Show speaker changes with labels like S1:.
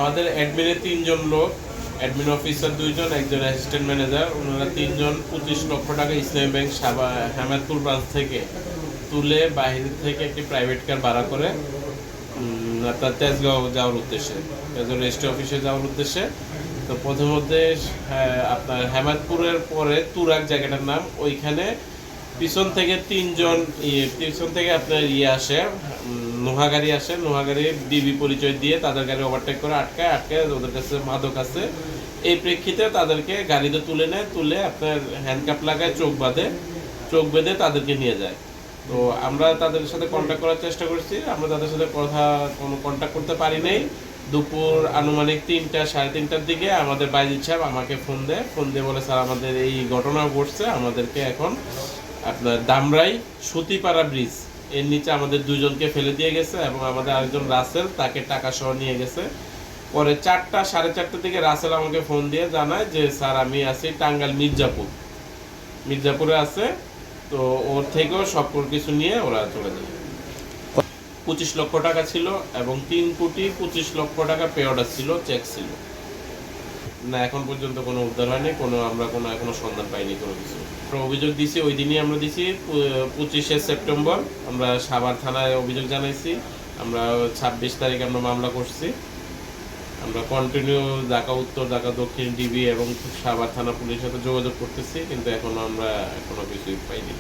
S1: আমাদের অ্যাডমিনে 3 জন লোক, admin officer 2 জন, একজন অ্যাসিস্ট্যান্ট ম্যানেজার, ওনারা 3 জন 25 লক্ষ টাকা ইসলামী ব্যাংক হেমায়তপুর ব্রাঞ্চ থেকে তুলে বাইরে থেকে একটি প্রাইভেট কার ভাড়া করে আপনার তেজগাঁও যাওয়ার উদ্দেশ্যে, তেজগাঁও রেজিস্ট্রি অফিসে যাওয়ার উদ্দেশ্যে। তো প্রথমতে আপনার হেমায়তপুরের পরে তুরাগ জায়গাটার নাম, ওইখানে পিছন থেকে 3 জন পিছন থেকে আপনার আসে, নোহাগাড়ি আসে, নোহাগাড়ি ডিবি পরিচয় দিয়ে তাদের গাড়ি ওভারটেক করে আটকায় ওদের কাছে মাদক আছে। এই প্রেক্ষিতে তাদেরকে গাড়িতে তুলে নেয়, তুলে আপনার হ্যান্ডকাপ লাগায়, চোখ বেঁধে তাদেরকে নিয়ে যায়। তো আমরা তাদের সাথে কন্ট্যাক্ট করার চেষ্টা করছি, আমরা তাদের সাথে কোনো কন্ট্যাক্ট করতে পারি নাই। দুপুর আনুমানিক 3টা সাড়ে 3টার দিকে আমাদের বাইজিৎ সাহেব আমাকে ফোন দিয়ে বলে, স্যার আমাদের এই ঘটনা ঘটছে, আমাদেরকে এখন আপনার দামরাই সুতিপাড়া ব্রিজ এর নিচে আমাদের 2 জনকে ফেলে দিয়ে গেছে এবং আমাদের আরেকজন রাসেল তাকে টাকা সহ নিয়ে গেছে। পরে 4টা সাড়ে 4টার দিকে রাসেল আমাকে ফোন দিয়ে জানায় যে স্যার আমি আছি টাঙ্গাইল মির্জাপুরে আছে, তো ওর থেকেও সব কিছু নিয়ে ওরা চলে যায়। 25 লক্ষ টাকা ছিল এবং 3,25,00,000 টাকা পে অর্ডার ছিল, চেক ছিল না। এখন পর্যন্ত কোনো উদ্ধার হয়নি, আমরা এখনো সন্ধান পাইনি কোনো কিছু। অভিযোগ দিছি, ওই দিনই আমরা দিছি 25শে সেপ্টেম্বর আমরা সাভার থানায় অভিযোগ জানাইছি। আমরা 26 তারিখ আমরা মামলা করছি। আমরা কন্টিনিউ ঢাকা উত্তর, ঢাকা দক্ষিণ ডিবি এবং সাভার থানা পুলিশের সাথে যোগাযোগ করতেছি, কিন্তু আমরা এখনো কিছুই পাইনি।